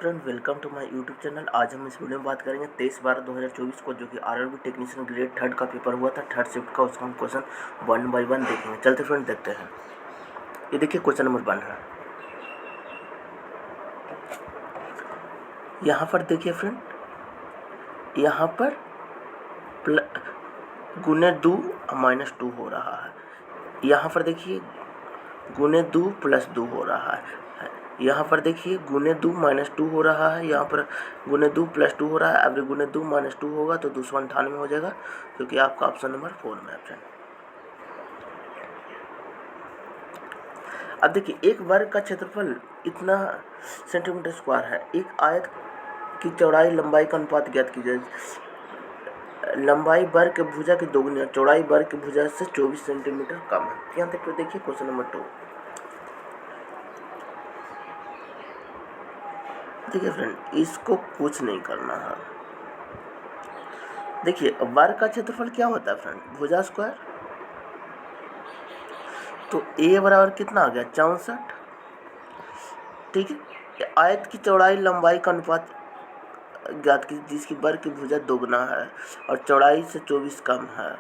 Friend, welcome to my YouTube channel. आज हम इस वीडियो में बात करेंगे 23/12/2024 को जो कि आरआरबी टेक्नीशियन ग्रेड 3 का पेपर हुआ था, थर्ड शिफ्ट का। उसका हम क्वेश्चन 1 बाय 1 देखेंगे। चलते फ्रेंड देखते हैं। ये देखिए क्वेश्चन नंबर 1 है। यहाँ पर देखिए फ्रेंड, यहाँ पर गुने 2 -2 हो रहा है। यहाँ पर देखिए गुने 2 + 2 हो रहा है। यहाँ पर देखिए गुने 2 -2 हो रहा है। यहाँ पर गुने 2 + 2 हो रहा है। अब गुने 2 -2 होगा तो 298 हो जाएगा, जो कि आपका ऑप्शन नंबर 4 में है फ्रेंड। अब देखिए एक वर्ग का क्षेत्रफल इतना सेंटीमीटर स्क्वायर है। एक आयत की चौड़ाई लंबाई का अनुपात ज्ञात कीजिए। लंबाई वर्ग के भुजा की दोगुनी है, चौड़ाई वर्ग की भुजा से 24 सेंटीमीटर कम है। यहाँ तक तो देखिए क्वेश्चन नंबर 2। देखिए फ्रेंड, इसको कुछ नहीं करना है। देखिए वर्ग का क्षेत्रफल क्या होता है फ्रेंड? भुजा स्क्वायर। तो ए बराबर कितना आ गया? 64। ठीक है। आयत की चौड़ाई लंबाई का अनुपात ज्ञात की, जिसकी वर्ग की भुजा दोगुना है और चौड़ाई से 24 कम है।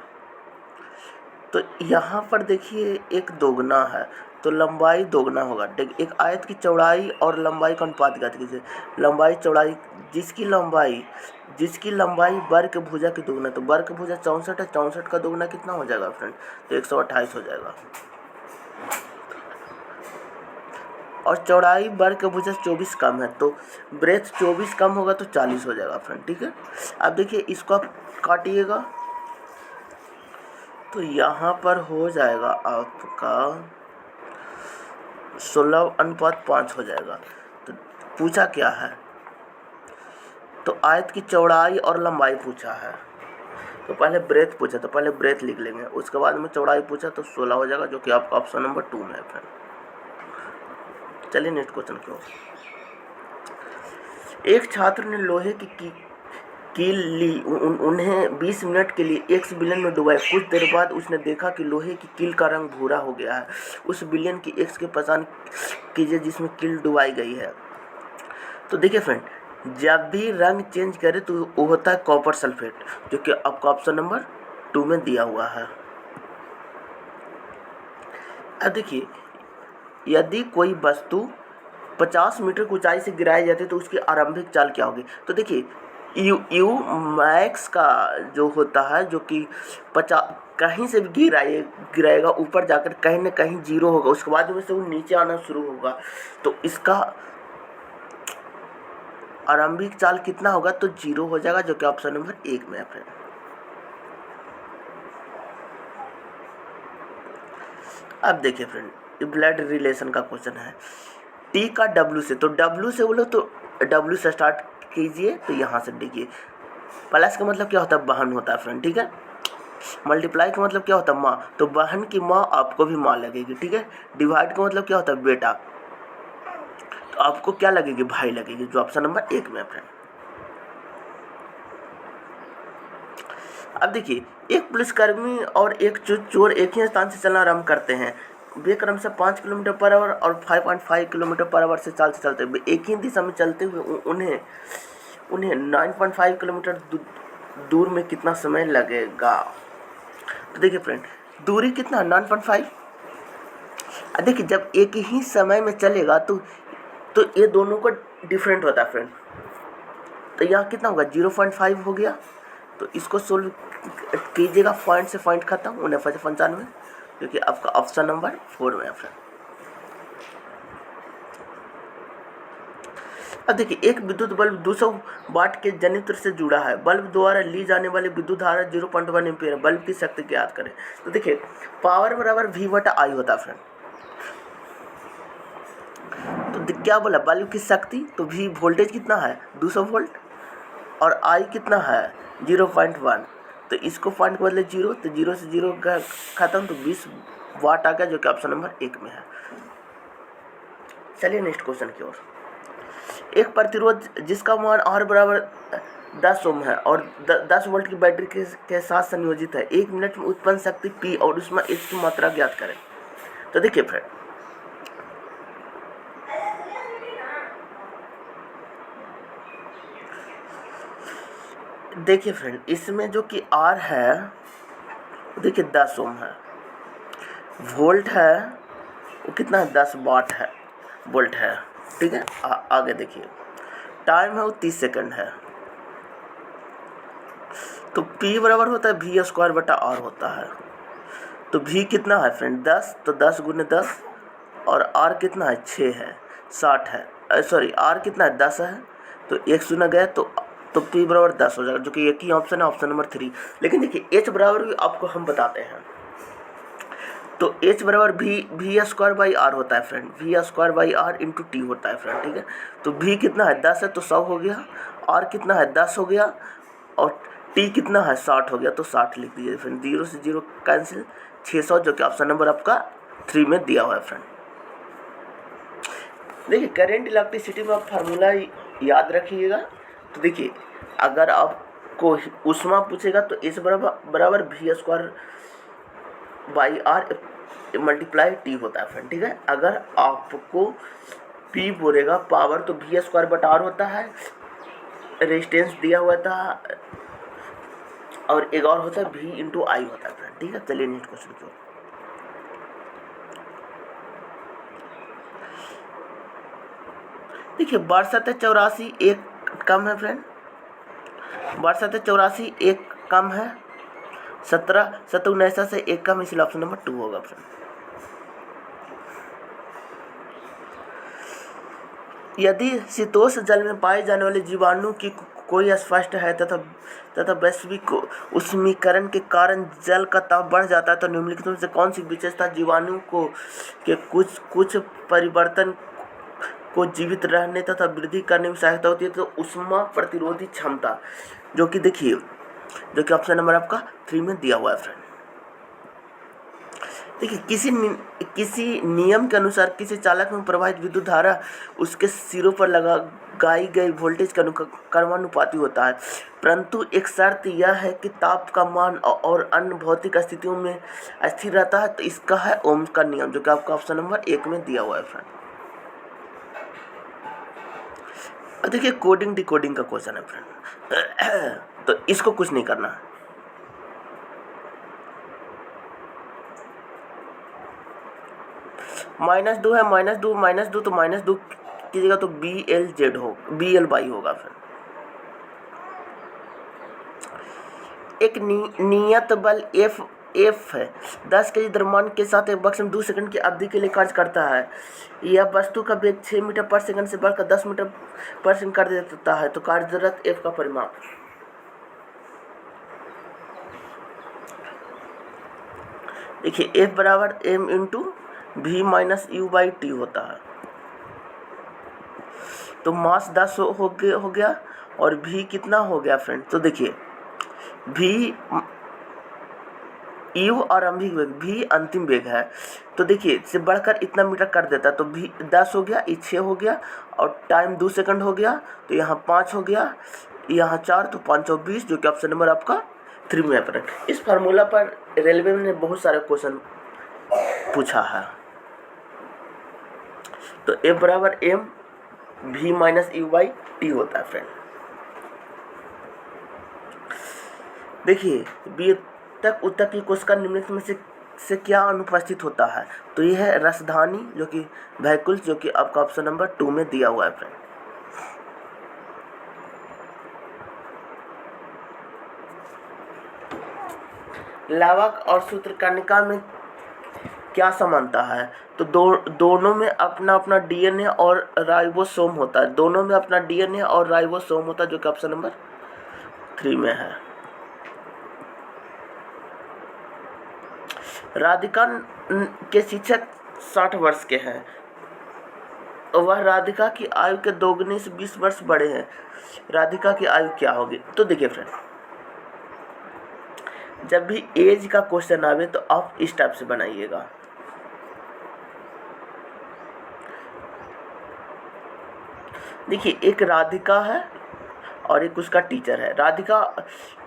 तो यहाँ पर देखिए एक दोगुना है तो लंबाई दोगुना होगा। एक आयत की चौड़ाई और लंबाई का अनुपात ज्ञात कीजिए। लंबाई चौड़ाई, जिसकी लंबाई वर्ग की भुजा की दोगुना। तो वर्ग की भुजा 64 है, 64 का दोगुना कितना हो जाएगा फ्रेंड? तो 128 हो जाएगा। और चौड़ाई वर्ग की भुजा 24 कम है, तो ब्रेथ 24 कम होगा तो 40 हो जाएगा फ्रेंड। ठीक है। अब देखिए इसको आप काटिएगा तो यहाँ पर हो जाएगा आपका 16:5 हो जाएगा। तो पूछा क्या है? तो आयत की चौड़ाई और लंबाई पूछा है। तो पहले ब्रेथ पूछा, तो पहले ब्रेथ लिख लेंगे। उसके बाद में चौड़ाई पूछा तो 16 हो जाएगा, जो कि आपका ऑप्शन नंबर 2 में है फ्रेंड। चलिए नेक्स्ट क्वेश्चन की ओर। एक छात्र ने लोहे की कील ली। उन्हें 20 मिनट के लिए एक्स विलयन में डुबाया। कुछ देर बाद उसने देखा कि लोहे की कील का रंग भूरा हो गया है। उस विलयन की एक्स की पहचान कीजिए जिसमें कील डुबाई गई है। तो देखिए फ्रेंड, जब भी रंग चेंज करे तो वो होता है कॉपर सल्फेट, जो कि आपका ऑप्शन नंबर 2 में दिया हुआ है। अब देखिए, यदि कोई वस्तु 50 मीटर की ऊंचाई से गिराई जाती है तो उसकी आरंभिक चाल क्या होगी? तो देखिए यू मैक्स का जो होता है, जो कि 50 कहीं से भी गिराएगा ऊपर जाकर कहीं ना कहीं 0 होगा। उसके बाद में से वो नीचे आना शुरू होगा, तो इसका आरंभिक चाल कितना होगा? तो 0 हो जाएगा, जो कि ऑप्शन नंबर 1 में है फ्रेंड। अब देखिए फ्रेंड, ब्लड रिलेशन का क्वेश्चन है। टी का डब्ल्यू से, तो डब्ल्यू से बोलो तो डब्ल्यू से स्टार्ट कीजिए। तो यहाँ से देखिए, प्लस का मतलब क्या होता है? बहन होता है फ्रेंड। ठीक है। मल्टीप्लाई का मतलब क्या होता है? माँ। तो बहन की माँ आपको भी माँ लगेगी। ठीक है। डिवाइड का मतलब क्या होता है? बेटा। तो आपको क्या लगेगी? भाई लगेगी, जो ऑप्शन नंबर 1 में है फ्रेंड। अब देखिए, एक पुलिसकर्मी और एक चोर एक ही स्थान से चलना आरंभ करते हैं। वे क्रम से 5 किलोमीटर पर आवर और 5.5 किलोमीटर पर आवर से चलते हुए एक ही दिशा में चलते हुए उन्हें 9.5 किलोमीटर दूर में कितना समय लगेगा? तो देखिए फ्रेंड, दूरी कितना? 9.5। देखिए जब एक ही समय में चलेगा तो ये दोनों का डिफरेंट होता है फ्रेंड। तो यहाँ कितना होगा? 0.5 हो गया। तो इसको सोल्व कीजिएगा, पॉइंट से पॉइंट खत्म, 95, क्योंकि आपका ऑप्शन नंबर 4 में है फ्रेंड। अब देखिए, एक विद्युत बल्ब 200 वाट के जनित्र से जुड़ा है। बल्ब द्वारा ली जाने वाली विद्युत धारा 0.1 एम्पीयर है। बल्ब की शक्ति ज्ञात करें। तो देखिए पावर बराबर V/I होता है फ्रेंड। तो क्या बोला? बल्ब की शक्ति, तो V वोल्टेज कितना है? 200 वोल्ट, और I कितना है? 0.1। तो इसको पॉइंट को बदले 0, तो 0 से 0 का खत्म, तो 20 वाट आ गया, जो कि ऑप्शन नंबर 1 में है। चलिए नेक्स्ट क्वेश्चन की ओर। एक प्रतिरोध जिसका मान R बराबर 10 ओम है और 10 वोल्ट की बैटरी के साथ संयोजित है, 1 मिनट में उत्पन्न शक्ति P और उसमें H की मात्रा ज्ञात करें। तो देखिए फ्रेंड, देखिए फ्रेंड, इसमें जो कि R है देखिए 10 ओम है, वोल्ट है वो कितना है 10 वाट है, वोल्ट है, ठीक है। आगे देखिए, टाइम है वो 30 सेकंड है। तो P बराबर होता है V स्क्वायर बटा R होता है। तो V कितना है फ्रेंड 10, तो 10 गुने 10, और R कितना है 6 है, 60 है, सॉरी R कितना है 10 है, तो 1 चुना गया, तो P बराबर 10 हो जाएगा, जो कि एक ही ऑप्शन है, ऑप्शन नंबर 3। लेकिन देखिए H बराबर भी आपको हम बताते हैं। तो H बराबर V स्क्वायर बाई R होता है friend, V square by R into T होता है फ्रेंड, ठीक है। तो V कितना है 10 है, तो 100 हो गया, R कितना है 10 हो गया, और T कितना है 60 हो गया, तो 60 लिख दीजिए फ्रेंड। 0 से 0 कैंसिल, 600, जो कि ऑप्शन नंबर आपका 3 में दिया हुआ है फ्रेंड। देखिए करेंट इलेक्ट्रिसिटी में आप फार्मूला याद रखिएगा। तो देखिए अगर आपको ऊष्मा पूछेगा तो H बराबर V square by R multiply T होता है फ्रेंड, ठीक है। अगर आपको P बोलेगा पावर, तो V स्क्वायर बटा R होता है, रेजिस्टेंस दिया हुआ था, और एक और होता है V इंटू आई होता है फ्रेंड, ठीक है। चलिए नेक्स्ट क्वेश्चन की ओर। देखिए 6284 एक कम है फ्रेंड, 6284 एक कम है, 17 से एक कम, इसलिए ऑप्शन नंबर 2 होगा फ्रेंड। यदि शीतोष्ण जल में पाए जाने वाले जीवाणु की कोई स्पष्ट है तथा वैश्विक उष्मीकरण के कारण जल का ताप बढ़ जाता है, तो निम्नलिखित में से कौन सी विशेषता जीवाणु को के कुछ परिवर्तन को जीवित रहने तथा वृद्धि करने में सहायता होती है? तो उष्मा प्रतिरोधी क्षमता, जो कि देखिए, जो कि ऑप्शन नंबर आपका 3 में दिया हुआ है फ्रेंड। देखिए किसी नियम के अनुसार किसी चालक में प्रवाहित विद्युत धारा उसके सिरों पर लगाई गई वोल्टेज के कर्मानुपाती होता है, परंतु एक शर्त यह है कि ताप का मान और अन्य भौतिक स्थितियों में स्थिर रहता है। तो इसका है ओम्स का नियम, जो कि आपका ऑप्शन नंबर 1 में दिया हुआ है फ्रेंड। देखिए कोडिंग डिकोडिंग का क्वेश्चन है फ्रेंड, तो इसको कुछ नहीं करना है। -2 है, -2 तो -2 कीजिएगा तो BLZ हो, BL होगा फ्रेंड। एक नियत बल F है, 10 केजी द्रव्यमान के साथ एक बक्स में 2 सेकंड की अवधि के लिए कार्य करता है। यह वस्तु का वेग 6 मीटर पर सेकंड से बढ़कर 10 मीटर पर सेकंड कर देता है। तो कार्यरत F का परिमाप, देखिए F बराबर M into V minus U by T होता है। तो मास 10 हो गया, और V कितना हो गया फ्रेंड? तो देखिए V U और V अंतिम वेग है, तो देखिए इससे बढ़कर इतना मीटर कर देता है। तो V 10 हो गया, ये 6 हो गया, और टाइम 2 सेकंड हो गया, तो यहाँ 5 हो गया, यहाँ 4, तो 5 और 20, जो कि ऑप्शन नंबर आपका 3 में है। इस फार्मूला पर रेलवे ने बहुत सारे क्वेश्चन पूछा है। तो F बराबर M V minus U by T होता है फ्रेंड। देखिए बी तक उत्तक की कोशिका निम्नलिखित में से क्या अनुपस्थित होता है? तो यह है रसधानी, जो कि वैकुल, जो कि आपका ऑप्शन नंबर 2 में दिया हुआ है फ्रेंड। लावक और सूत्रकर्णिका में क्या समानता है? तो दोनों में अपना अपना DNA और राइबोसोम होता है, दोनों में अपना DNA और राइबोसोम होता है, जो कि ऑप्शन नंबर 3 में है। राधिका के शिक्षक 60 वर्ष के हैं, वह राधिका की आयु के दोगुने से 20 वर्ष बड़े हैं। राधिका की आयु क्या होगी? तो देखिए फ्रेंड, जब भी एज का क्वेश्चन आवे तो आप इस टाइप से बनाइएगा। देखिए एक राधिका है और एक उसका टीचर है। राधिका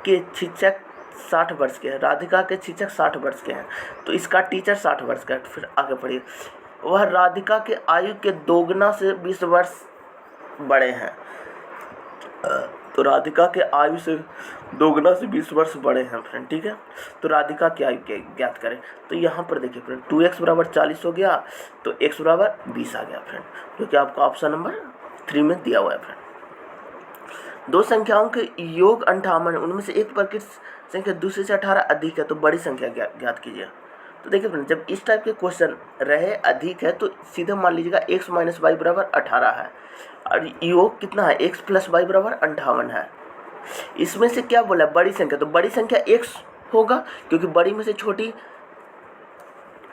के शिक्षक 60 वर्ष के हैं, राधिका के शिक्षक 60 वर्ष के हैं, तो इसका टीचर 60 वर्ष का है। फिर आगे पढ़िए, वह राधिका के आयु के दोगुना से 20 वर्ष बड़े हैं। तो राधिका के आयु से 2 गुना से 20 वर्ष बड़े हैं फ्रेंड, ठीक है। तो राधिका की आयु ज्ञात करें। तो यहाँ पर देखिए फ्रेंड 2x बराबर 40 हो गया, तो x बराबर 20 आ गया फ्रेंड, जो कि आपका ऑप्शन नंबर 3 में दिया हुआ है फ्रेंड। दो संख्याओं के योग 58, उनमें से एक प्रकृत संख्या दूसरे से 18 अधिक है, तो बड़ी संख्या ज्ञात कीजिए। तो देखिए फ्रेंड, जब इस टाइप के क्वेश्चन रहे अधिक है तो सीधे मान लीजिएगा x माइनस वाई बराबर 18 है, और योग कितना है, x प्लस वाई बराबर 58 है। इसमें से क्या बोला, बड़ी संख्या, तो बड़ी संख्या x होगा, क्योंकि बड़ी में से छोटी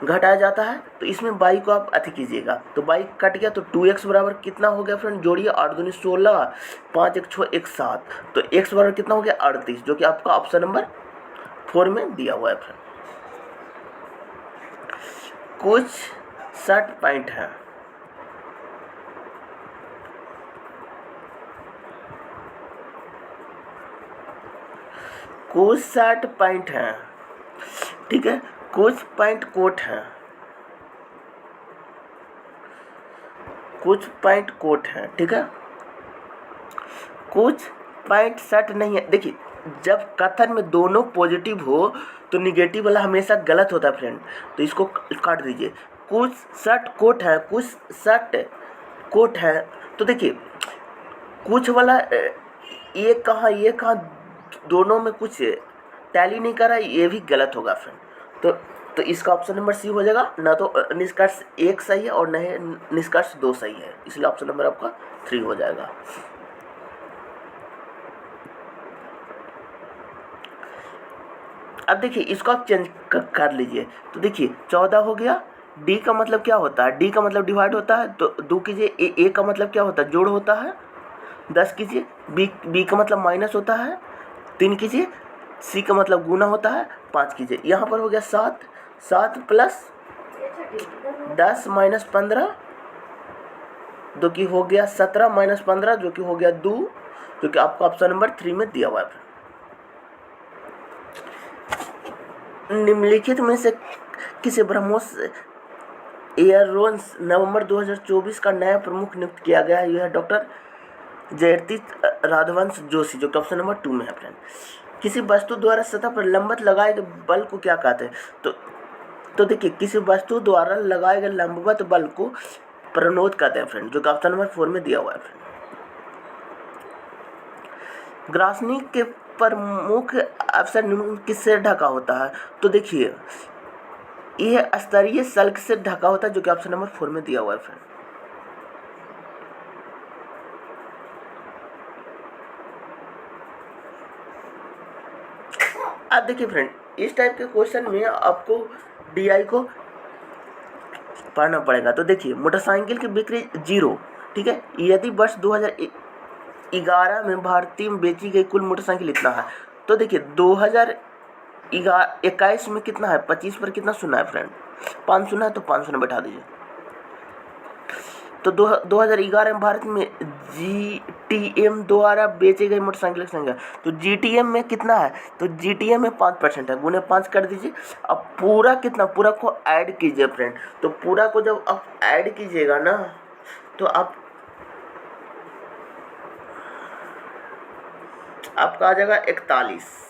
घटाया जाता है। तो इसमें y को आप अति कीजिएगा, तो y कट गया, तो 2x बराबर कितना हो गया फ्रेंड, जोड़िए 8 दूनी 16, 5 1 6 1 7, तो x बराबर कितना हो गया 38, जो कि आपका ऑप्शन नंबर 4 में दिया हुआ है फ्रेंड। कुछ 60 पॉइंट हैं, कुछ 60 पॉइंट हैं, ठीक है। कुछ पॉइंट कोट हैं, कुछ पॉइंट कोट हैं, ठीक है। कुछ पॉइंट 60 नहीं है। देखिए, जब कथन में दोनों पॉजिटिव हो तो निगेटिव वाला हमेशा गलत होता है फ्रेंड, तो इसको काट दीजिए। कुछ 60 कोट है, कुछ 60 कोट है, तो देखिए कुछ वाला ये कहाँ दोनों में कुछ टैली नहीं कर रहा है, ये भी गलत होगा फ्रेंड। तो इसका ऑप्शन नंबर सी हो जाएगा। ना तो निष्कर्ष 1 सही है और न निष्कर्ष 2 सही है, इसलिए ऑप्शन नंबर आपका 3 हो जाएगा। अब देखिए इसको आप चेंज कर लीजिए। तो देखिए 14 हो गया, डी का मतलब क्या होता है, डी का मतलब डिवाइड होता है, तो 2 कीजिए। ए का मतलब क्या होता है, जोड़ होता है। 10 कीजिए, बी का मतलब माइनस होता है। 3 कीजिए, सी का मतलब गुना होता है। 5 कीजिए, यहाँ पर हो गया 7 प्लस 10 माइनस 15, जो कि हो गया 17 माइनस 15, जो कि हो गया 2, जो कि आपका ऑप्शन नंबर 3 में दिया हुआ है। निम्नलिखित में से किसे ब्रह्मोस एयरोन्स नवंबर 2024 का नया प्रमुख नियुक्त किया गया है, यह है डॉक्टर जयती राघवंश जोशी, जो कि ऑप्शन नंबर 2 में है फ्रेंड। किसी वस्तु द्वारा सतह पर लंबवत लगाए गए बल को क्या कहते हैं, तो देखिए किसी वस्तु द्वारा लगाए गए लंबवत बल को प्रणोद कहते हैं फ्रेंड, जो कि ऑप्शन नंबर 4 में दिया हुआ है फ्रेंड। ग्रासनी के प्रमुख अवसर निम्न किससे ढका होता है, तो देखिए यह स्तरीय सल्क से ढका होता है, जो कि ऑप्शन नंबर 4 में दिया हुआ है फ्रेंड। अब देखिए फ्रेंड, इस टाइप के क्वेश्चन में आपको डीआई को पढ़ना पड़ेगा। तो देखिए मोटरसाइकिल की बिक्री 0, ठीक है। यदि वर्ष 2011 में भारतीय में बेची गई कुल मोटरसाइकिल इतना है, तो देखिए 2021 में कितना है, 25 पर कितना शून्य है फ्रेंड, 5 शून्य है, तो 5 शून्य बैठा दीजिए। तो 2011 में भारत में जीटीएम द्वारा बेचे गए मोटरसाइकिल की संख्या, तो जीटीएम में कितना है, तो जीटीएम में 5% है, गुने 5 कर दीजिए। अब पूरा कितना, पूरा को ऐड कीजिए फ्रेंड। तो पूरा को जब आप ऐड कीजिएगा ना, तो आपका आ जाएगा 41।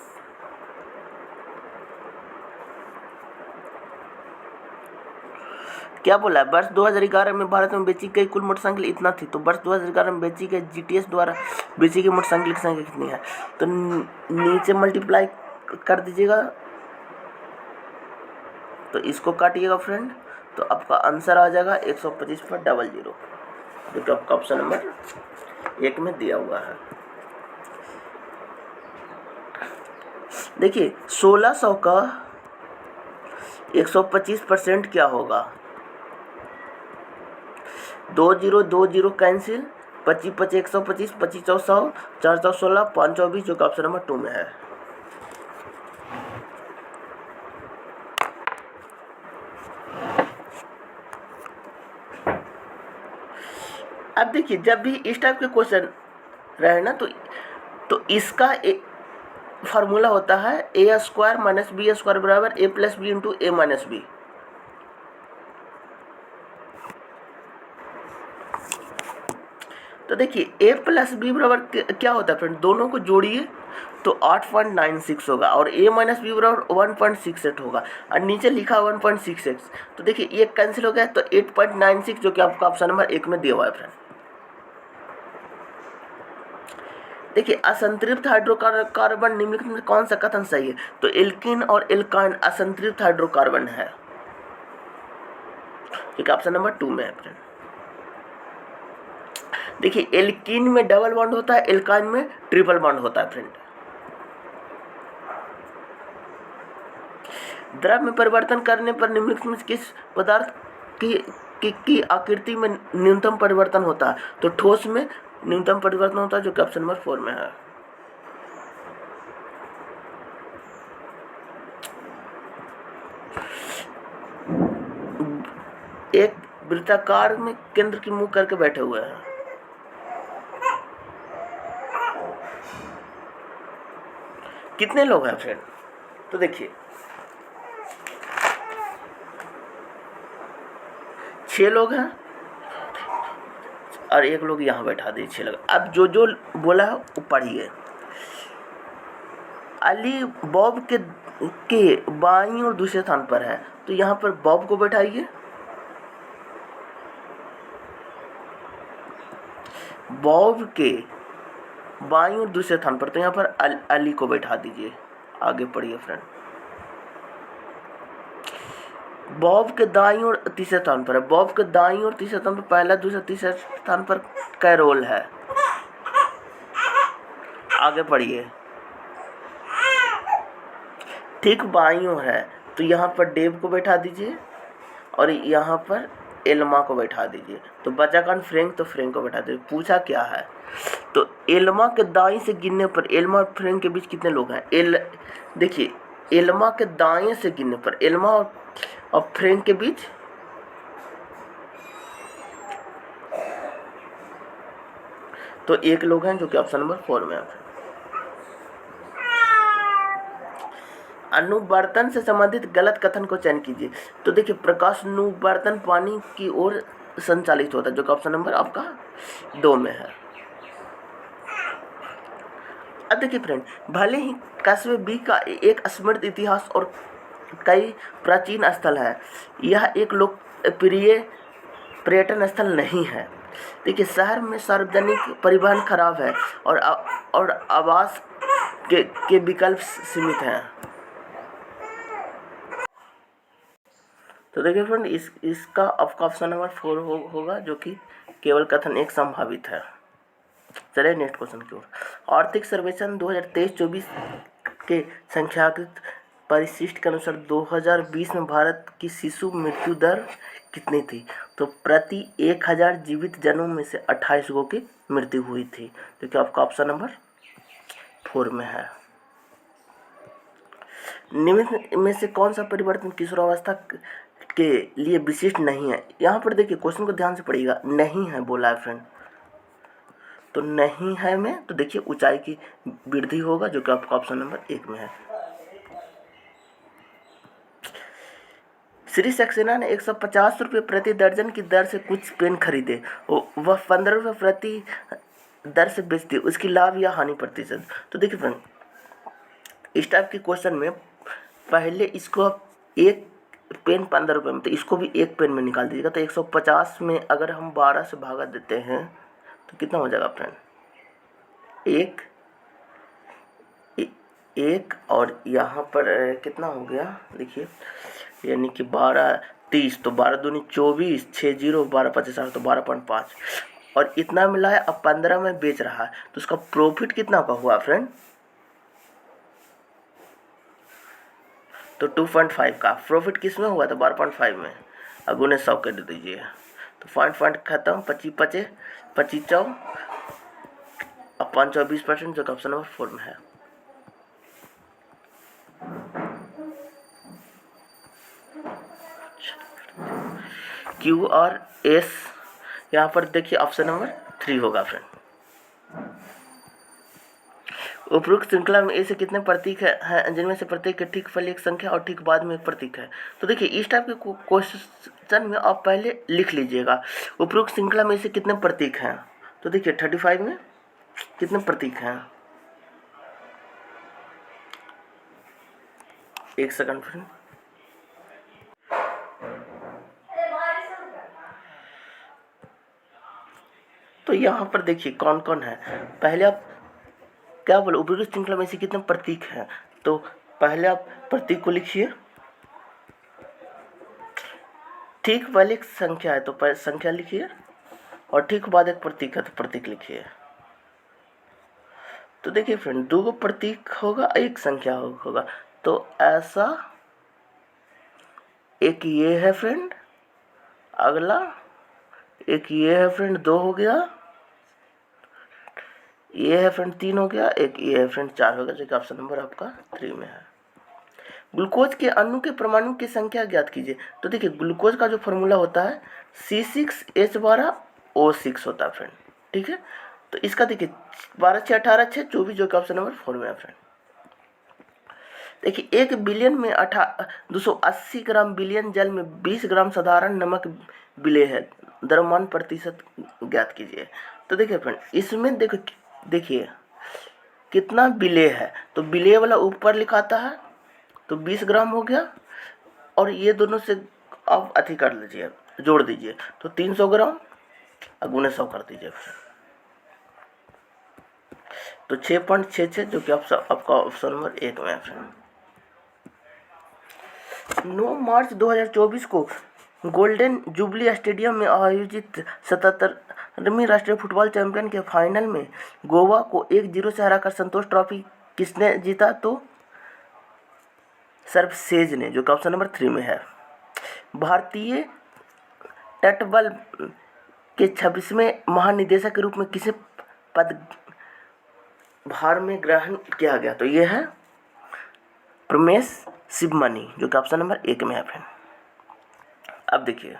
क्या बोला है, वर्ष 2011 में भारत में बेची गई कुल मोटरसाइकिल इतना थी, तो वर्ष 2011 में बेची गई जीटीएस द्वारा बेची गई मोटरसाइकिल की संख्या कितनी है, तो नीचे मल्टीप्लाई कर दीजिएगा, तो इसको काटिएगा फ्रेंड, तो आपका आंसर आ जाएगा 125 पर 00, जो कि आपका ऑप्शन नंबर 1 में दिया हुआ है। देखिए 1600 का 125% क्या होगा, 20 कैंसिल, 25 25 125, 25 100, 4 16, 5 24, जो कि ऑप्शन नंबर 2 में है। अब देखिए जब भी इस टाइप के क्वेश्चन रहे ना, तो इसका फार्मूला होता है a square minus B square बराबर a plus B into A minus B. तो देखिए a प्लस बी बराबर क्या होता है फ्रेंड, दोनों को जोड़िए तो 8.96 होगा और a माइनस बी बराबर 1.68 होगा और नीचे लिखा 1.66। तो देखिए ये कैंसिल हो गया तो 8.96 जो कि आपका ऑप्शन नंबर 1 में दिया हुआ है फ्रेंड। देखिए असंतृप्त हाइड्रोकार्बन निम्नलिखित में कौन सा कथन सही है, तो एल्कीन और एल्काइन असंतृप्त हाइड्रोकार्बन है, क्योंकि ऑप्शन नंबर 2 में है फ्रेंड। देखिए एल्कीन में डबल बॉन्ड होता है, एल्काइन में ट्रिपल बॉन्ड होता है फ्रेंड। द्रव में परिवर्तन करने पर निम्नलिखित में किस पदार्थ की आकृति में न्यूनतम परिवर्तन होता है, तो ठोस में न्यूनतम परिवर्तन होता है, जो कि ऑप्शन नंबर 4 में है। एक वृत्ताकार में केंद्र की मुंह करके बैठे हुए हैं। कितने लोग हैं फ्रेंड, तो देखिए 6 लोग हैं और एक लोग यहाँ बैठा दिए, 6 लोग। अब जो जो बोला है वो पढ़िए। अली बॉब के बाईं और दूसरे स्थान पर है, तो यहाँ पर बॉब को बैठाइए, बॉब के बाईं और दूसरे स्थान पर, तो यहाँ पर अली को बैठा दीजिए। आगे पढ़िए फ्रेंड। बॉब के दाईं और तीसरे स्थान पर है, बॉब के दाईं और तीसरे स्थान पर पहला दूसरा तीसरे स्थान पर कैरोल है। आगे पढ़िए। ठीक बाईं ओर है, तो यहाँ पर डेव को बैठा दीजिए और यहाँ पर एल्मा को बैठा दीजिए। तो बचा कौन, फ्रैंक, तो फ्रैंक को बैठा दीजिए। पूछा क्या है, तो एल्मा के दाएं से गिनने पर एल्मा और फ्रैंक के बीच कितने लोग हैं। देखिए एल्मा के दाएं से गिनने पर एल्मा और फ्रैंक के बीच तो 1 लोग हैं, जो कि ऑप्शन नंबर 4 में है। अनुवर्तन से संबंधित गलत कथन को चयन कीजिए। तो देखिए प्रकाश अनुवर्तन पानी की ओर संचालित होता है, जो कि ऑप्शन नंबर आपका 2 में है। अब देखिए फ्रेंड, भले ही कस्बे बी का एक समृद्ध इतिहास और कई प्राचीन स्थल है, यह एक लोकप्रिय पर्यटन स्थल नहीं है। देखिए शहर में सार्वजनिक परिवहन खराब है और आवास के विकल्प सीमित हैं। तो देखिए फ्रेंड इसका आपका ऑप्शन नंबर 4 होगा, जो कि केवल कथन एक संभावित है। चलिए नेक्स्ट क्वेश्चन की ओर। आर्थिक सर्वेक्षण 2023-24 के संख्याकृत परिशिष्ट के अनुसार 2020 में भारत की शिशु मृत्यु दर कितनी थी, तो प्रति 1000 जीवित जन्मों में से 28 लोगों की मृत्यु हुई थी, जो कि आपका ऑप्शन नंबर 4 में है। निम्न में से कौन सा परिवर्तन किशोरावस्था के लिए विशिष्ट नहीं है। यहाँ पर देखिए क्वेश्चन को ध्यान से पढ़िएगा, नहीं है बोला है फ्रेंड, तो नहीं है में तो देखिए ऊंचाई की वृद्धि होगा, जो कि आपका ऑप्शन नंबर 1 में है। श्री सक्सेना ने 150 रुपये प्रति दर्जन की दर से कुछ पेन खरीदे, वह 15 रुपये प्रति दर से बेचती, उसकी लाभ या हानि प्रतिशत। तो देखिए फ्रेंड इस टाइप के क्वेश्चन में पहले इसको आप एक पेन 15 रुपये में, तो इसको भी एक पेन में निकाल दीजिएगा। तो 150 में अगर हम 12 से भागा देते हैं तो कितना हो जाएगा फ्रेंड, एक और यहाँ पर कितना हो गया देखिए, यानी कि 12 30, तो 12 दूनी 24, 6 0, 12 25 8, तो 12.5 और इतना मिला है। अब 15 में बेच रहा है, तो उसका प्रॉफिट कितना का हुआ फ्रेंड, तो 2.5 का प्रॉफिट किस में हुआ था, 12.5 में। अब उन्हें 100 कर दीजिए, तो पॉइंट खत्म, 25 25 अब 5-20%, जो ऑप्शन नंबर 4 में है। QRS यहाँ पर देखिए ऑप्शन नंबर 3 होगा फ्रेंड। उपरोक्त श्रृंखला में ए से कितने प्रतीक हैं, जिनमें से प्रत्येक के ठीक पहले एक संख्या और ठीक बाद में एक प्रतीक है। तो देखिए इस टाइप के क्वेश्चन में आप पहले लिख लीजिएगा उपरोक्त श्रृंखला में ए से कितने प्रतीक हैं, तो देखिए 35 में कितने प्रतीक हैं, एक सेकंड फ्रेंड। तो यहाँ पर देखिए कौन कौन है। पहले आप क्या बोले, उपरोक्त श्रृंखला में से कितने प्रतीक हैं, तो पहले आप प्रतीक को लिखिए, ठीक पहले एक संख्या है तो संख्या लिखिए, और ठीक बाद एक प्रतीक है तो प्रतीक लिखिए। तो देखिए फ्रेंड, दो प्रतीक होगा, एक संख्या होगा, तो ऐसा एक ये है फ्रेंड, अगला एक ये है फ्रेंड, 2 हो गया, ये है फ्रेंड 3 हो गया, एक ये है फ्रेंड 4 हो गया, जो कि ऑप्शन नंबर आपका 3 में है। ग्लूकोज के अणु के परमाणु की संख्या ज्ञात कीजिए। तो देखिए ग्लूकोज का जो फॉर्मूला होता है C6H12O6 होता है फ्रेंड, ठीक है। तो इसका देखिए 12 6 18 6 24, जो कि ऑप्शन नंबर 4 में है फ्रेंड। देखिए 1 बिलियन में 280 ग्राम बिलियन जल में 20 ग्राम साधारण नमक विलेय है, द्रव्यमान प्रतिशत ज्ञात कीजिए। तो देखिए फ्रेंड, इसमें देखिए कितना विलेय है, तो विलेय वाला ऊपर लिखाता है, तो 20 ग्राम हो गया, और ये दोनों से आप अति कर लीजिए, जोड़ दीजिए, तो 300 ग्राम गुने 100 कर दीजिए, तो 6.66, जो कि आपका ऑप्शन नंबर 1 में है फ्रेंड। 9 मार्च 2024 को गोल्डन जुबली स्टेडियम में आयोजित 77वीं राष्ट्रीय फुटबॉल चैंपियन के फाइनल में गोवा को 1-0 से हराकर संतोष ट्रॉफी किसने जीता, तो सर्वसेज ने, जो कि ऑप्शन नंबर 3 में है। भारतीय तटबल के 26वें महानिदेशक के रूप में किसे पदभार में ग्रहण किया गया, तो ये है प्रमेश शिवमणि, जो कि ऑप्शन नंबर 1 में है फ्रेंड। अब देखिए,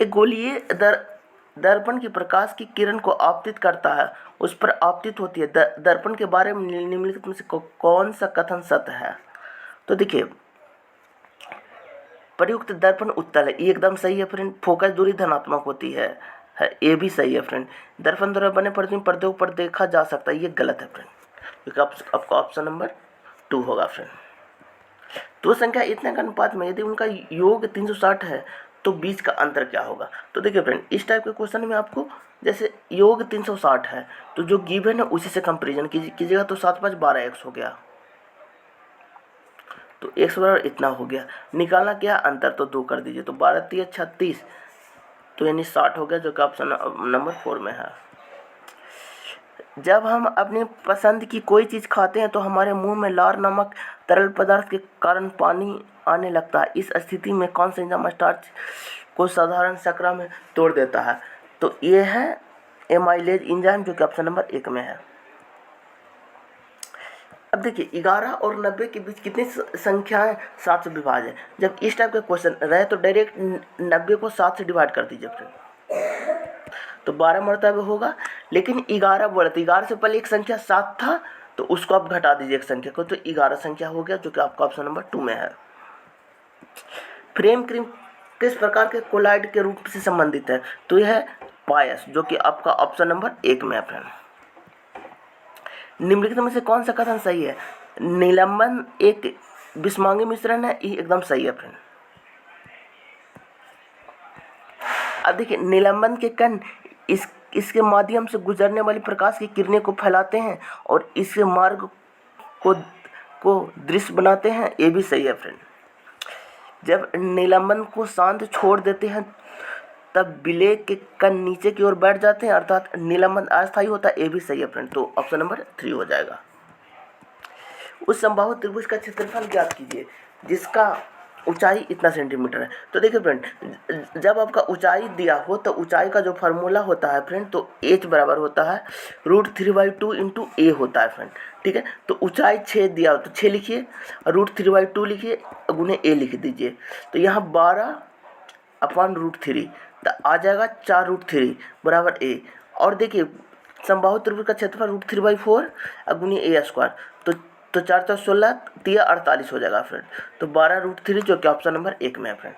एक गोलीय दर्पण की प्रकाश की किरण को आपतित करता है, उस पर आपतित होती है। दर्पण के बारे में निम्नलिखित में से कौन सा कथन सत्य है, तो देखिए प्रयुक्त दर्पण उत्तल है, ये एकदम सही है फ्रेंड। फोकस दूरी धनात्मक होती है, ये भी सही है फ्रेंड। दर्पण द्वारा बने पर्दों पर देखा जा सकता है, ये गलत है फ्रेंड, क्योंकि आपका ऑप्शन नंबर 2 होगा फ्रेंड। दो संख्या इतने का अनुपात में यदि उनका योग 360 है तो बीच का अंतर क्या होगा। तो देखिए फ्रेंड, इस टाइप के क्वेश्चन में आपको जैसे योग 360 है तो जो गिवन है उसी से कंपेरिजन कीजिएगा, तो 7 5 12x हो गया, तो x बराबर इतना हो गया। निकालना क्या अंतर, तो 2 कर दीजिए, तो 12 3 36, तो यानी 60 हो गया, जो कि ऑप्शन नंबर 4 में है। जब हम अपनी पसंद की कोई चीज़ खाते हैं तो हमारे मुंह में लार नामक तरल पदार्थ के कारण पानी आने लगता है। इस स्थिति में कौन सा एंजाइम स्टार्च को साधारण शर्करा में तोड़ देता है, तो ये है एमाइलेज एंजाइम, जो कि ऑप्शन नंबर 1 में है। अब देखिए 11 और 90 के बीच कितनी संख्याएं 7 से विभाज्य है। जब इस टाइप का क्वेश्चन रहे तो डायरेक्ट 90 को 7 से डिवाइड कर दीजिए फ्रेंड, तो 12 मरतबा होगा। लेकिन 11 बोला तो 11 से पहले एक संख्या 7 था, तो उसको आप घटा दीजिए एक संख्या को, तो 11 संख्या हो गया, जो कि आपका ऑप्शन नंबर 2 में है। फ्रेम क्रीम किस प्रकार के कोलाइड के रूप से संबंधित है, तो यह है पायस, जो कि आपका ऑप्शन नंबर 1 में है फ्रेंड। निम्नलिखित में से कौन सा कथन सही है, निलंबन एक विषमांगी मिश्रण है, ये एकदम सही है फ्रेंड। अब देखिए निलंबन के कण इसके माध्यम से गुजरने वाली प्रकाश की किरणें को फैलाते हैं और इसके मार्ग को दृश्य बनाते हैं, ये भी सही है फ्रेंड। जब निलंबन को शांत छोड़ देते हैं तब विलेय के कण नीचे की ओर बैठ जाते हैं, अर्थात निलंबन अस्थायी होता है, ये भी सही है फ्रेंड, तो ऑप्शन नंबर 3 हो जाएगा। उस समबाहु त्रिभुज का क्षेत्रफल ज्ञात कीजिए जिसका ऊंचाई इतना सेंटीमीटर है। तो देखिए फ्रेंड, जब आपका ऊंचाई दिया हो तो ऊंचाई का जो फार्मूला होता है फ्रेंड, तो h बराबर होता है √3/2 इंटू ए होता है फ्रेंड, ठीक है। तो ऊंचाई 6 दिया हो तो 6 लिखिए, √3/2 लिखिए, गुने ए लिख दीजिए, तो यहाँ 12/√3 तो आ जाएगा 4√3 बराबर ए। और देखिए समबाहु त्रिभुज का क्षेत्रफल √3/4 गुने ए स्क्वायर, तो 4 4 16 3 48 हो जाएगा फ्रेंड, तो 12√3, जो कि ऑप्शन नंबर 1 में है फ्रेंड।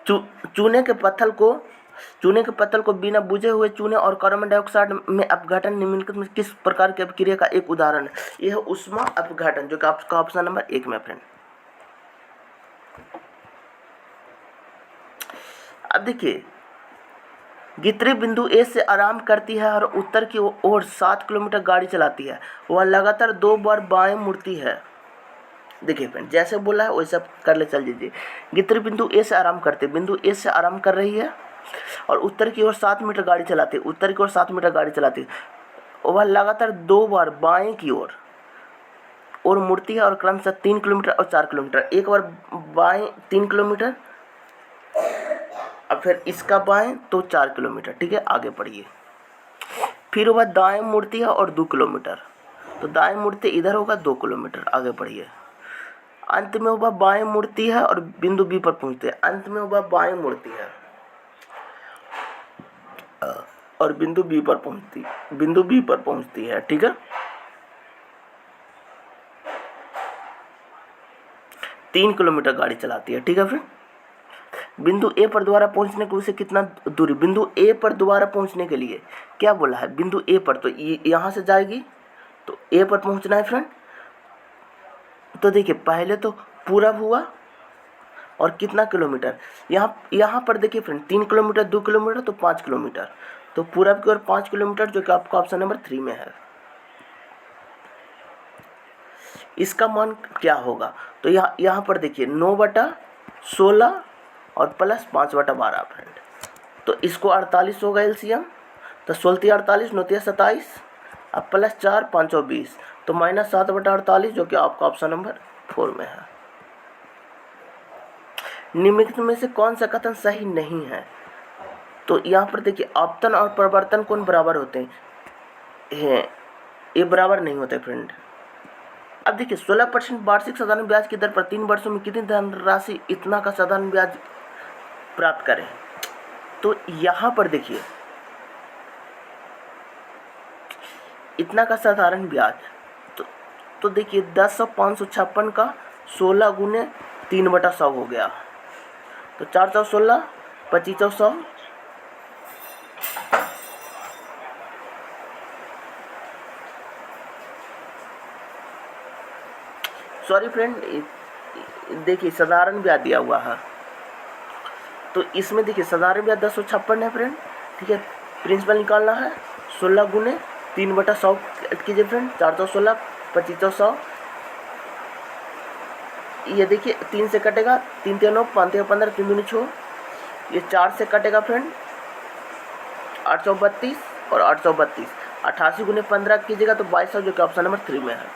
चूने के पत्थर को बिना बुझे हुए चूने और कार्बन डाइऑक्साइड में अपघटन निम्नलिखित में किस प्रकार की अभिक्रिया का एक उदाहरण है? यह है उष्मा अपघटन, जो कि आपका ऑप्शन नंबर 1 में फ्रेंड। अब देखिए, गित्री बिंदु ए से आरंभ करती है और उत्तर की ओर 7 किलोमीटर गाड़ी चलाती है। वह लगातार 2 बार बाएं मुड़ती है। देखिए फ्रेंड, जैसे बोला है वैसे कर ले, चल दीजिए। गित्री बिंदु ए से आरंभ करते, बिंदु ए से आरंभ कर रही है और उत्तर की ओर 7 मीटर गाड़ी चलाती है, उत्तर की ओर 7 मीटर गाड़ी चलाती है। वह लगातार 2 बार बाएं की ओर मुड़ती है और क्रमशः 3 किलोमीटर और 4 किलोमीटर। एक बार बाएं 3 किलोमीटर, अब फिर इसका बाएं तो 4 किलोमीटर। ठीक है, आगे पढ़िए। फिर वह दाएं मुड़ती है और 2 किलोमीटर, तो दाएं मुड़ते इधर होगा 2 किलोमीटर। आगे पढ़िए। अंत में वह बाएं मुड़ती है और बिंदु बी पर पहुंचती है। अंत में वह बाएं मुड़ती है और बिंदु बी पर पहुंचती है। ठीक है, 3 किलोमीटर गाड़ी चलाती है। ठीक है फ्रेंड, बिंदु ए पर दोबारा पहुंचने के उसे कितना दूरी, बिंदु ए पर दोबारा पहुंचने के लिए क्या बोला है? बिंदु ए पर, तो यहाँ से जाएगी तो ए पर पहुंचना है फ्रेंड। तो देखिए, पहले तो पूरब हुआ और कितना किलोमीटर, यहाँ पर देखिए फ्रेंड, 3 किलोमीटर 2 किलोमीटर तो 5 किलोमीटर, तो पूरब की ओर 5 किलोमीटर, जो कि आपका ऑप्शन नंबर 3 में है। इसका मान क्या होगा? तो यहाँ पर देखिए 9/16 और प्लस 5/12 फ्रेंड, तो इसको 48 होगा एलसीएम, तो 16 48 9 27 अब प्लस 4 5 20, तो -7/48, जो कि आपका ऑप्शन नंबर 4 में है। निम्नलिखित में से कौन सा कथन सही नहीं है? तो यहाँ पर देखिए, आपतन और प्रवर्तन कोण बराबर होते हैं, ये बराबर नहीं होते फ्रेंड। अब देखिए, 16% वार्षिक साधारण ब्याज की दर पर 3 वर्षों में कितनी धनराशि इतना का साधारण ब्याज प्राप्त करें? तो यहाँ पर देखिए, इतना का साधारण ब्याज, तो देखिए 10,556 का 16 गुने 3/100 हो गया, तो 416 2500, सॉरी फ्रेंड, देखिए साधारण ब्याज दिया हुआ है, तो इसमें देखिए साधारण ब्याज 1056 है फ्रेंड। ठीक है, प्रिंसिपल निकालना है, 16 गुने 3/100 कीजिए फ्रेंड, 416 2500, ये देखिए 3 से कटेगा, 3 3 9 5 3 15 3 दूनी 6, ये 4 से कटेगा फ्रेंड, 832 और 832, 88 गुने 15 कीजिएगा तो 2200, जो कि ऑप्शन नंबर 3 में है।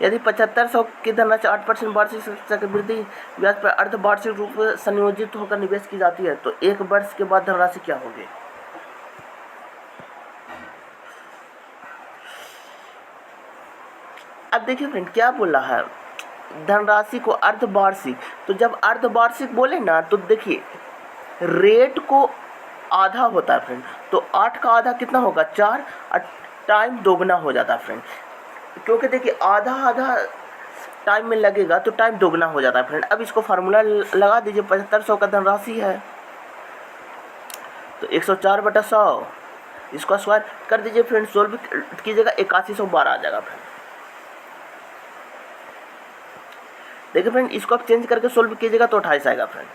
यदि 7500 की धनराशि 8% वार्षिक वृद्धि ब्याज पर अर्धवार्षिक रूप से संयोजित होकर निवेश की जाती है, तो 1 वर्ष के बाद धनराशि क्या होगी? अब देखिए फ्रेंड, क्या बोला है, धनराशि को अर्धवार्षिक, तो जब अर्धवार्षिक बोले ना, तो देखिए रेट को आधा होता है फ्रेंड, तो 8 का आधा कितना होगा? 4, टाइम दोगुना हो जाता है फ्रेंड, क्योंकि देखिए आधा टाइम में लगेगा तो टाइम दोगुना हो जाता है फ्रेंड। अब इसको फार्मूला लगा दीजिए, 7500 का धनराशि है तो 104/100, इसको स्क्वायर कर दीजिए फ्रेंड, सोल्व कीजिएगा 8112 आ जाएगा फ्रेंड। देखिए फ्रेंड, इसको आप चेंज करके सोल्व कीजिएगा तो 28 आएगा फ्रेंड।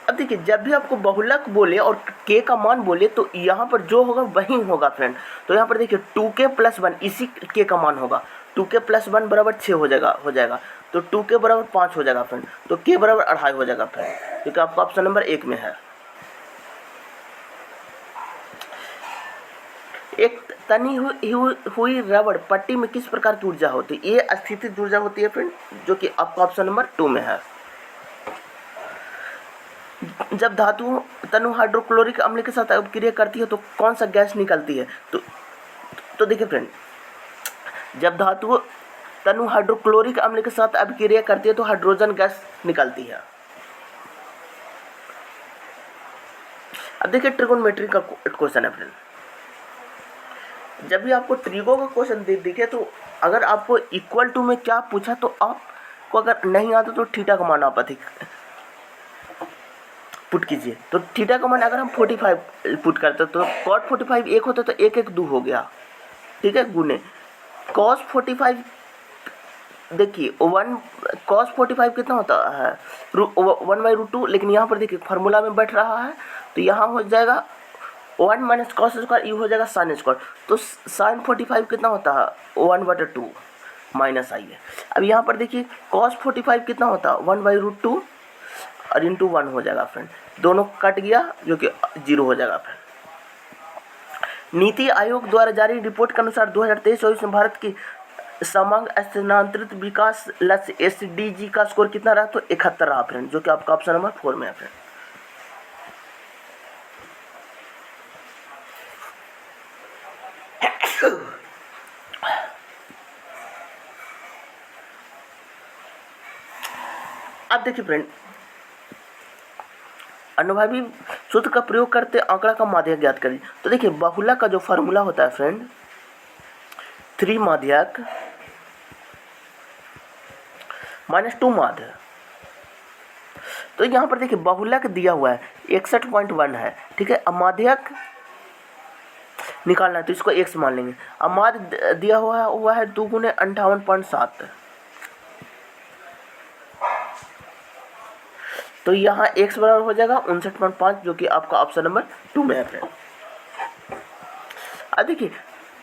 अब देखिए, जब भी आपको बहुलक बोले और के का मान बोले तो यहाँ पर जो होगा वही होगा फ्रेंड। तो यहाँ पर देखिए 2k + 1 इसी के का मान होगा, 2k + 1 बराबर 6 हो जाएगा, तो 2k बराबर 5 हो जाएगा फ्रेंड, तो k बराबर 2.5 हो जाएगा फ्रेंड, क्योंकि आपका ऑप्शन नंबर 1 में है। एक तनी हुई रबड़ पट्टी में किस प्रकार की ऊर्जा होती है? ये स्थितिज ऊर्जा होती है फ्रेंड, जो कि आपका ऑप्शन नंबर 2 में है। जब धातु तनु हाइड्रोक्लोरिक अम्ल के साथ अभिक्रिया करती है तो कौन सा गैस निकलती है? तो देखिए फ्रेंड, जब धातु तनु हाइड्रोक्लोरिक अम्ल के साथ अभिक्रिया करती है तो हाइड्रोजन गैस निकलती है। अब देखिए ट्रिगोनोमेट्री का क्वेश्चन है फ्रेंड, जब भी आपको ट्रिगो का क्वेश्चन दिखे तो अगर आपको इक्वल टू में क्या पूछा तो आप आपको अगर नहीं आता तो थीटा का मान आप अधिक पुट कीजिए। तो थीटा का मान अगर हम 45 पुट करते तो cot 45 एक होता तो एक एक 2 हो गया, ठीक है, गुने cos 45। देखिए 1 cos 45 कितना होता है 1/√2, लेकिन यहाँ पर देखिए फार्मूला में बैठ रहा है तो यहाँ हो जाएगा 1 माइनस कॉस स्क्वायर, ये हो जाएगा साइन स्क्वायर। तो साइन 45 कितना होता है 1/2 माइनस आई है। अब यहाँ पर देखिए cos 45 कितना होता है 1/√2 और इंटू 1 हो जाएगा फ्रेंड, दोनों कट गया जो कि 0 हो जाएगा फ्रेंड। नीति आयोग द्वारा जारी रिपोर्ट के अनुसार 2023-24 में भारत की समग्र स्थानांतरित विकास लक्ष्य SDG का स्कोर कितना रहा तो 71 रहा फ्रेंड, जो कि आपका ऑप्शन नंबर 4 में है फ्रेंड। अब देखिए फ्रेंड, अनुभवी सूत्र का प्रयोग करते आंकड़ा का माध्यक ज्ञात करिए। तो देखिए बहुलक का जो फार्मूला होता है फ्रेंड 3 माध्यक माइनस 2 माध्य। तो यहाँ पर देखिए बहुलक दिया हुआ है 61.1 है, ठीक है। अब माध्यक निकालना है तो इसको x मान लेंगे। अब माध्य दिया हुआ है 2 गुने 58.7, तो यहाँ x बराबर हो जाएगा 59.5, जो कि आपका ऑप्शन नंबर 2 में है फ्रेंड। अब देखिए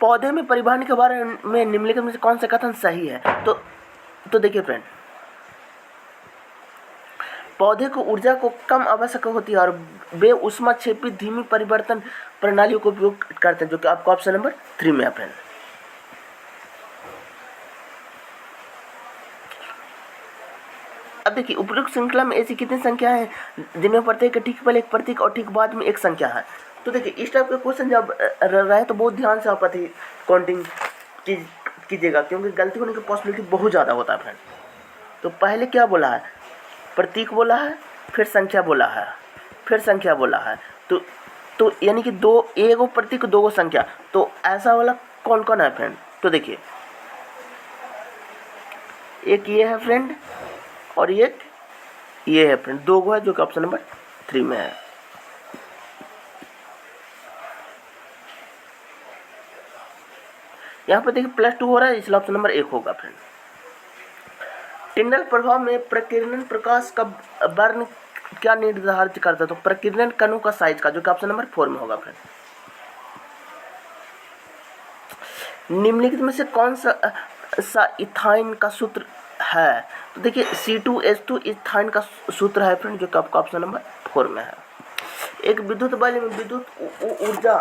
पौधे में परिवहन के बारे में निम्नलिखित में से कौन सा कथन सही है। तो देखिए फ्रेंड, पौधे को ऊर्जा को कम आवश्यक होती है और वे ऊष्माक्षेपी धीमी परिवर्तन प्रणालियों का उपयोग करते हैं, जो कि आपका ऑप्शन नंबर 3 में है फ्रेंड। अब देखिए उपरोक्त श्रृंखला में ऐसी कितनी संख्या है जिनमें प्रत्येक ठीक पहले एक प्रतीक और ठीक बाद में एक संख्या है। तो देखिए इस टाइप का क्वेश्चन जब रहे तो बहुत ध्यान से आप काउंटिंग कीजिएगा, क्योंकि गलती होने की पॉसिबिलिटी बहुत ज़्यादा होता है फ्रेंड। तो पहले क्या बोला है, प्रतीक बोला है, फिर संख्या बोला है, फिर संख्या बोला है, तो यानी कि 2 एक प्रतीक 2 संख्या। तो ऐसा वाला कौन कौन है फ्रेंड। तो देखिए एक ये है फ्रेंड और एक ये है फ्रेंड, 2 है जो कि ऑप्शन नंबर 3 में है। यहाँ पर देखिए +2 हो रहा है, इसलिए ऑप्शन नंबर 1 होगा फ्रेंड। टिंडल प्रभाव में प्रकीर्णन प्रकाश का वर्ण क्या निर्धारित करता है। तो प्रकीर्णन कणों का साइज का, जो कि ऑप्शन नंबर 4 में होगा फ्रेंड। निम्नलिखित में से कौन सा इथाइन का सूत्र है। तो देखिए C2H2 इथाइन का सूत्र है फ्रेंड, जो कि आपका ऑप्शन नंबर 4 में है। एक विद्युत बल्ब में विद्युत ऊर्जा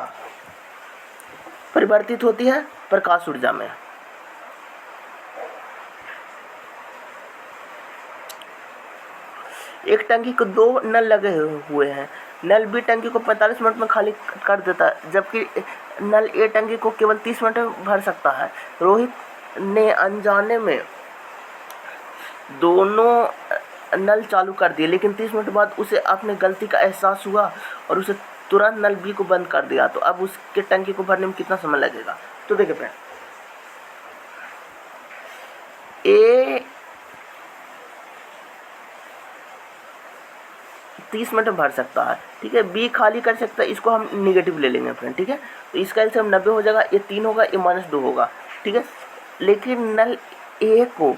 परिवर्तित होती है प्रकाश ऊर्जा में। एक टंकी को 2 नल लगे हुए हैं, नल बी टंकी को 45 मिनट में खाली कर देता है, जबकि नल ए टंकी को केवल 30 मिनट में भर सकता है। रोहित ने अनजाने में दोनों नल चालू कर दिए, लेकिन 30 मिनट बाद उसे अपने गलती का एहसास हुआ और उसे तुरंत नल बी को बंद कर दिया। तो अब उसके टंकी को भरने में कितना समय लगेगा। तो देखिए फ्रेंड, ए 30 मिनट में भर सकता है, ठीक है, बी खाली कर सकता है, इसको हम निगेटिव ले लेंगे फ्रेंड, ठीक है। तो इसका एल्सियम 90 हो जाएगा, ये 3 होगा, ये -2 होगा, ठीक है। लेकिन नल ए को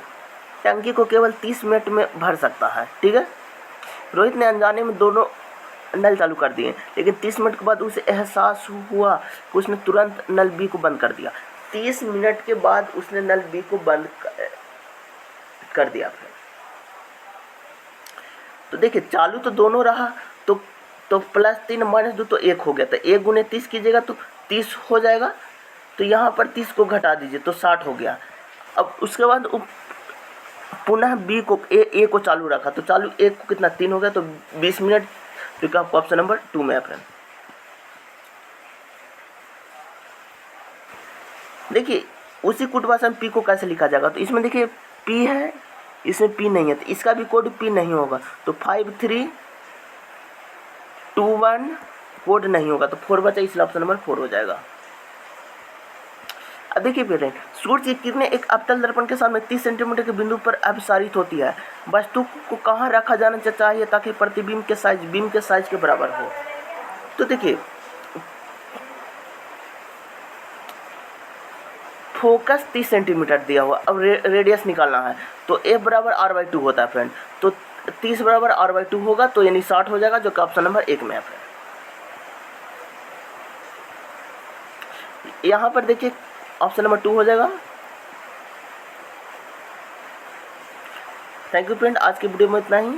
टंकी को केवल 30 मिनट में भर सकता है, ठीक है। रोहित ने अनजाने में दोनों नल चालू कर दिए, लेकिन 30 मिनट के बाद उसे एहसास हुआ कि उसने तुरंत नल बी को बंद कर दिया। 30 मिनट के बाद उसने नल बी को बंद कर दिया फ्रेंड। तो देखिए चालू तो दोनों रहा, तो +3 -2 तो 1 हो गया। तो 1 गुने 30 कीजिएगा तो 30 हो जाएगा। तो यहाँ पर 30 को घटा दीजिए तो 60 हो गया। अब उसके बाद पुनः बी को ए को चालू रखा, तो चालू ए को कितना 3 हो गया, तो 20 मिनट, जो कि आपको ऑप्शन नंबर 2 में है फ्रेंड। देखिए उसी कोड भाषा में पी को कैसे लिखा जाएगा। तो इसमें देखिए पी है, इसमें पी नहीं है, तो इसका भी कोड पी नहीं होगा। तो 5321 कोड नहीं होगा, तो 4 बचा, इसलिए ऑप्शन नंबर 4 हो जाएगा। अब देखिए फ्रेंड, सूर्य की किरणें एक अवतल दर्पण के सामने 30 सेंटीमीटर के बिंदु पर अपसारित होती है। वस्तु को कहाँ रखा जाना चाहिए ताकि प्रतिबिंब के साइज बीम के साइज के बराबर हो? तो देखिए, फोकस 30 सेंटीमीटर दिया हुआ, अब रेडियस निकालना है तो F बराबर R/2 होता है फ्रेंड। तो 30 बराबर R/2 होगा, तो यानी 60 हो जाएगा, जो कि ऑप्शन नंबर 1 में है फ्रेंड। यहाँ पर देखिए ऑप्शन नंबर 2 हो जाएगा। थैंक यू फ्रेंड, आज की वीडियो में इतना ही।